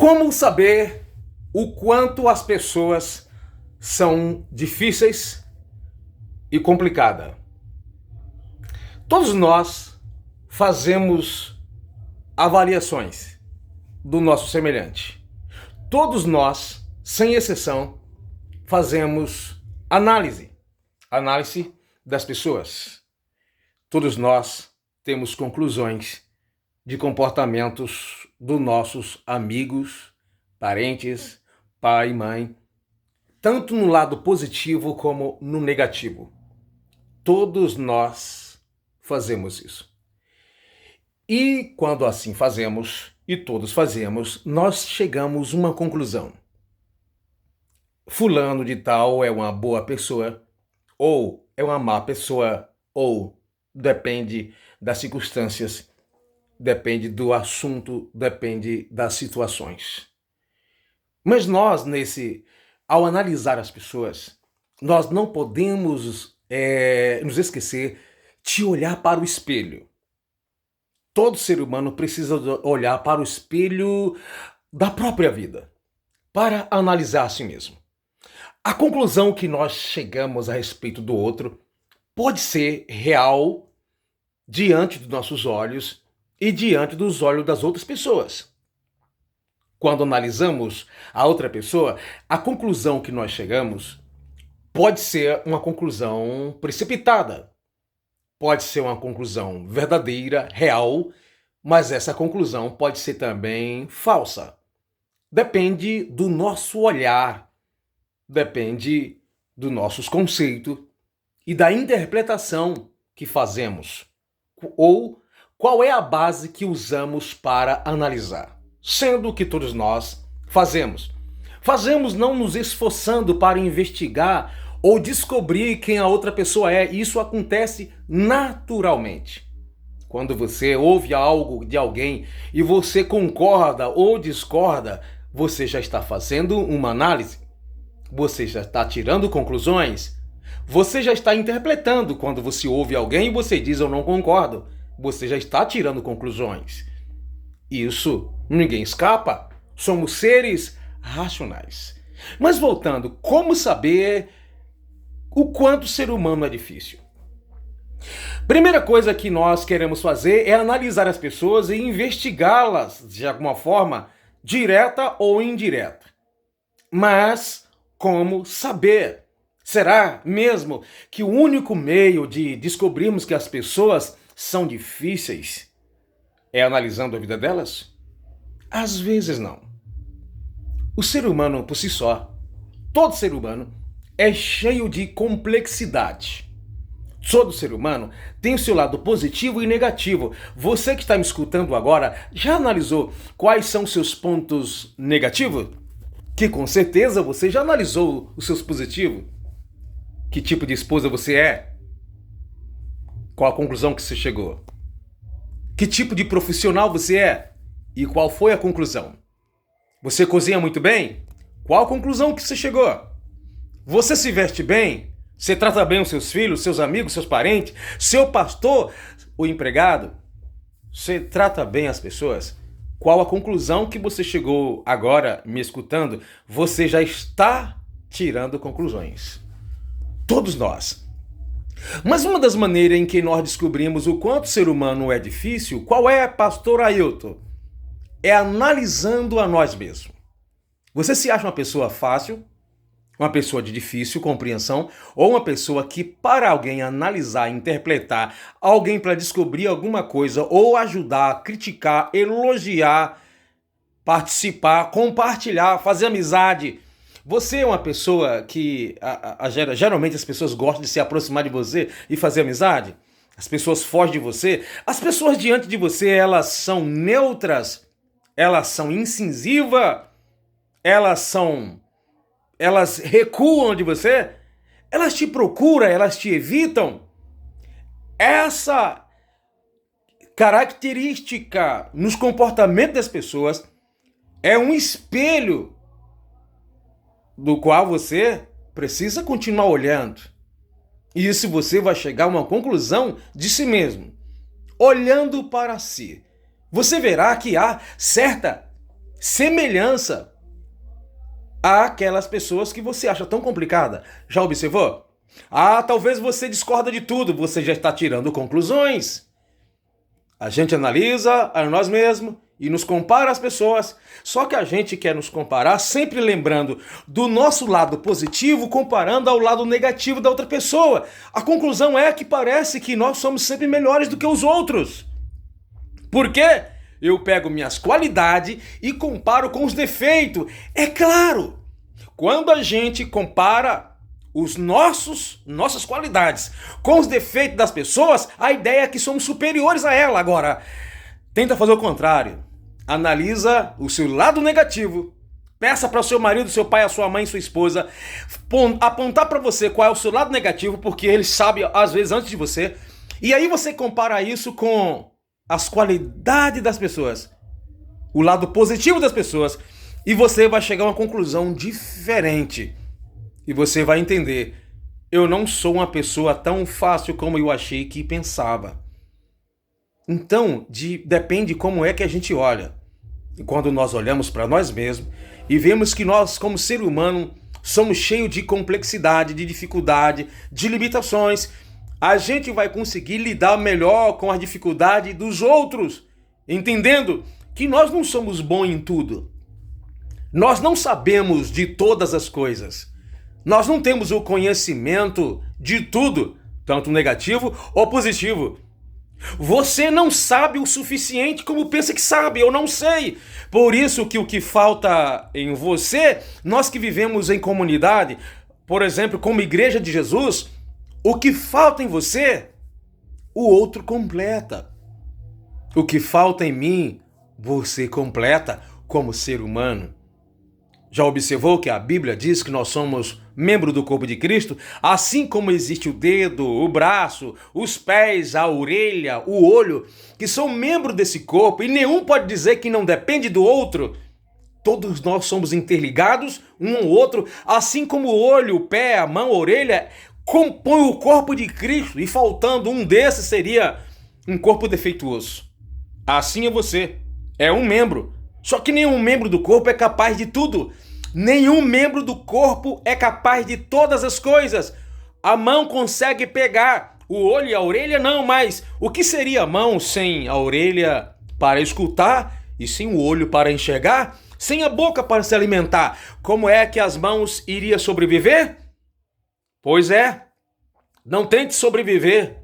Como saber o quanto as pessoas são difíceis e complicadas? Todos nós fazemos avaliações do nosso semelhante. Todos nós, sem exceção, fazemos análise das pessoas. Todos nós temos conclusões de comportamentos dos nossos amigos, parentes, pai e mãe, tanto no lado positivo como no negativo. Todos nós fazemos isso. E quando assim fazemos, e todos fazemos, nós chegamos a uma conclusão. Fulano de tal é uma boa pessoa, ou é uma má pessoa, ou depende das circunstâncias, depende do assunto, depende das situações. Mas nós, ao analisar as pessoas, nós não podemos nos esquecer de olhar para o espelho. Todo ser humano precisa olhar para o espelho da própria vida, para analisar a si mesmo. A conclusão que nós chegamos a respeito do outro pode ser real diante dos nossos olhos e diante dos olhos das outras pessoas. Quando analisamos a outra pessoa, a conclusão que nós chegamos pode ser uma conclusão precipitada, pode ser uma conclusão verdadeira, real, mas essa conclusão pode ser também falsa. Depende do nosso olhar, depende dos nossos conceitos e da interpretação que fazemos, ou qual é a base que usamos para analisar? Sendo que todos nós fazemos. Fazemos não nos esforçando para investigar ou descobrir quem a outra pessoa é. Isso acontece naturalmente. Quando você ouve algo de alguém e você concorda ou discorda, você já está fazendo uma análise. Você já está tirando conclusões. Você já está interpretando. Quando você ouve alguém e você diz eu não concordo, você já está tirando conclusões. Isso ninguém escapa. Somos seres racionais. Mas voltando, como saber o quanto o ser humano é difícil? Primeira coisa que nós queremos fazer é analisar as pessoas e investigá-las de alguma forma, direta ou indireta. Mas como saber? Será mesmo que o único meio de descobrirmos que as pessoas são difíceis é analisando a vida delas? Às vezes não. O ser humano por si só, todo ser humano, é cheio de complexidade. Todo ser humano tem o seu lado positivo e negativo. Você que está me escutando agora, já analisou quais são os seus pontos negativos? Que com certeza você já analisou os seus positivos. Que tipo de esposa você é? Qual a conclusão que você chegou? Que tipo de profissional você é? E qual foi a conclusão? Você cozinha muito bem? Qual a conclusão que você chegou? Você se veste bem? Você trata bem os seus filhos, seus amigos, seus parentes? Seu pastor, o empregado? Você trata bem as pessoas? Qual a conclusão que você chegou agora me escutando? Você já está tirando conclusões. Todos nós. Mas uma das maneiras em que nós descobrimos o quanto o ser humano é difícil, qual é, pastor Ailton? É analisando a nós mesmos. Você se acha uma pessoa fácil, uma pessoa de difícil compreensão, ou uma pessoa que, para alguém analisar, interpretar, alguém para descobrir alguma coisa, ou ajudar, criticar, elogiar, participar, compartilhar, fazer amizade. Você é uma pessoa que geralmente as pessoas gostam de se aproximar de você e fazer amizade? As pessoas fogem de você? As pessoas diante de você, elas são neutras? Elas são incisivas? Elas recuam de você? Elas te procuram? Elas te evitam? Essa característica nos comportamentos das pessoas é um espelho do qual você precisa continuar olhando. E isso você vai chegar a uma conclusão de si mesmo. Olhando para si, você verá que há certa semelhança àquelas pessoas que você acha tão complicada. Já observou? Talvez você discorda de tudo, você já está tirando conclusões. A gente analisa a nós mesmos e nos compara às pessoas, só que a gente quer nos comparar sempre lembrando do nosso lado positivo, comparando ao lado negativo da outra pessoa. A conclusão é que parece que nós somos sempre melhores do que os outros. Por quê? Eu pego minhas qualidades e comparo com os defeitos. É claro, quando a gente compara nossas qualidades com os defeitos das pessoas, a ideia é que somos superiores a ela. Agora, tenta fazer o contrário. Analisa o seu lado negativo. Peça para o seu marido, seu pai, a sua mãe, sua esposa apontar para você qual é o seu lado negativo, porque ele sabe às vezes antes de você. E aí você compara isso com as qualidades das pessoas, o lado positivo das pessoas, e você vai chegar a uma conclusão diferente. E você vai entender, eu não sou uma pessoa tão fácil como eu achei que pensava. Então, depende como é que a gente olha. E quando nós olhamos para nós mesmos e vemos que nós, como ser humano, somos cheios de complexidade, de dificuldade, de limitações, a gente vai conseguir lidar melhor com a dificuldade dos outros, entendendo que nós não somos bons em tudo. Nós não sabemos de todas as coisas. Nós não temos o conhecimento de tudo, tanto negativo ou positivo. Você não sabe o suficiente como pensa que sabe, eu não sei. Por isso que o que falta em você, nós que vivemos em comunidade, por exemplo, como Igreja de Jesus, o que falta em você, o outro completa. O que falta em mim, você completa como ser humano. Já observou que a Bíblia diz que nós somos membro do corpo de Cristo? Assim como existe o dedo, o braço, os pés, a orelha, o olho, que são membros desse corpo, e nenhum pode dizer que não depende do outro. Todos nós somos interligados um ao outro, assim como o olho, o pé, a mão, a orelha compõem o corpo de Cristo, e faltando um desses seria um corpo defeituoso. Assim é você, é um membro. Só que nenhum membro do corpo é capaz de tudo. Nenhum membro do corpo é capaz de todas as coisas. A mão consegue pegar, o olho e a orelha não, mas o que seria a mão sem a orelha para escutar e sem o olho para enxergar? Sem a boca para se alimentar? Como é que as mãos iriam sobreviver? Pois é, não tente sobreviver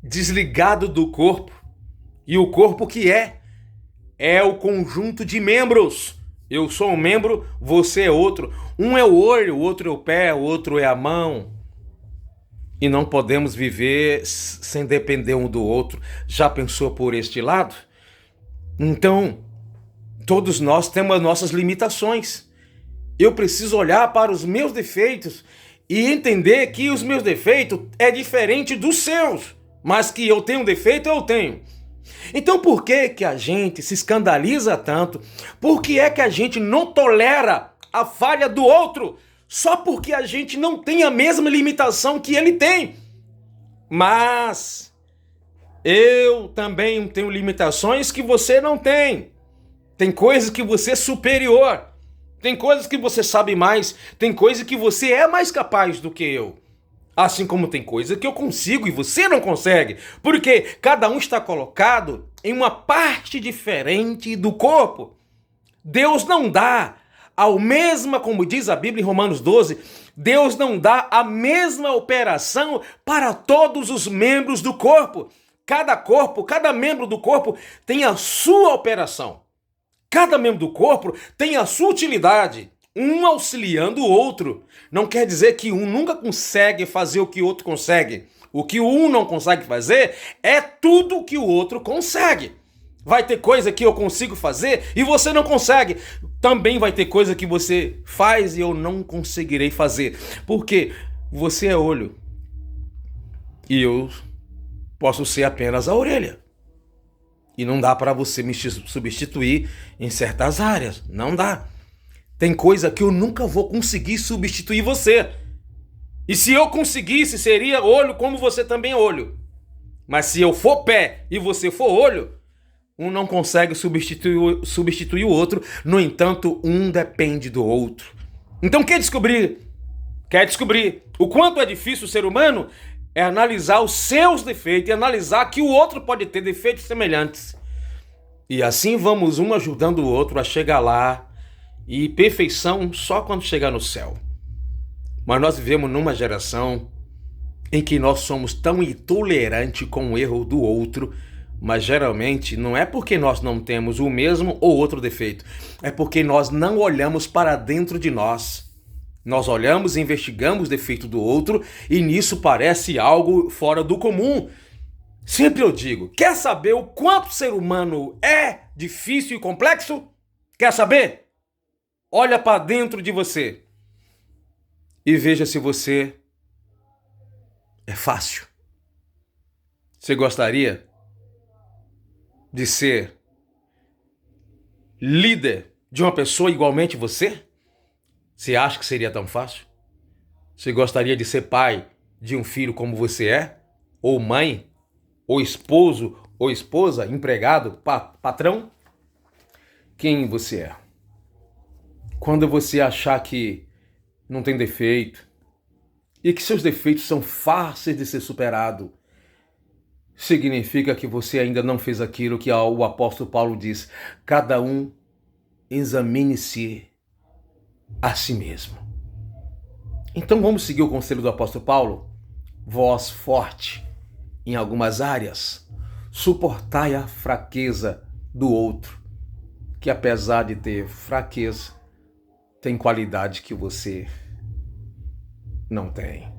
desligado do corpo. E o corpo que é o conjunto de membros. Eu sou um membro, você é outro. Um é o olho, o outro é o pé, o outro é a mão. E não podemos viver sem depender um do outro. Já pensou por este lado? Então, todos nós temos as nossas limitações. Eu preciso olhar para os meus defeitos e entender que os meus defeitos é diferente dos seus. Mas que eu tenho defeito, eu tenho. Então por que a gente se escandaliza tanto? Por que é que a gente não tolera a falha do outro? Só porque a gente não tem a mesma limitação que ele tem. Mas eu também tenho limitações que você não tem. Tem coisas que você é superior. Tem coisas que você sabe mais. Tem coisas que você é mais capaz do que eu. Assim como tem coisa que eu consigo e você não consegue. Porque cada um está colocado em uma parte diferente do corpo. Deus não dá ao mesma, como diz a Bíblia em Romanos 12, Deus não dá a mesma operação para todos os membros do corpo. Cada membro do corpo tem a sua operação. Cada membro do corpo tem a sua utilidade. Um auxiliando o outro. Não quer dizer que um nunca consegue fazer o que o outro consegue. O que um não consegue fazer é tudo o que o outro consegue. Vai ter coisa que eu consigo fazer e você não consegue. Também vai ter coisa que você faz e eu não conseguirei fazer. Porque você é olho e eu posso ser apenas a orelha. E não dá para você me substituir em certas áreas. Não dá. Tem coisa que eu nunca vou conseguir substituir você. E se eu conseguisse, seria olho como você também é olho. Mas se eu for pé e você for olho, Um não consegue substituir o outro, no entanto, um depende do outro. Então, quer descobrir o quanto é difícil o ser humano? É analisar os seus defeitos e analisar que o outro pode ter defeitos semelhantes. E assim vamos um ajudando o outro a chegar lá, e perfeição só quando chegar no céu. Mas nós vivemos numa geração em que nós somos tão intolerantes com o erro do outro, mas geralmente não é porque nós não temos o mesmo ou outro defeito, é porque nós não olhamos para dentro de nós. Nós olhamos e investigamos o defeito do outro e nisso parece algo fora do comum. Sempre eu digo, quer saber o quanto o ser humano é difícil e complexo? Quer saber? Olha para dentro de você e veja se você é fácil. Você gostaria de ser líder de uma pessoa igualmente você? Você acha que seria tão fácil? Você gostaria de ser pai de um filho como você é? Ou mãe? Ou esposo? Ou esposa? Empregado? Patrão? Quem você é? Quando você achar que não tem defeito e que seus defeitos são fáceis de ser superado, significa que você ainda não fez aquilo que o apóstolo Paulo diz: cada um examine-se a si mesmo. Então vamos seguir o conselho do apóstolo Paulo? Voz forte em algumas áreas, suportai a fraqueza do outro, que apesar de ter fraqueza, tem qualidade que você não tem.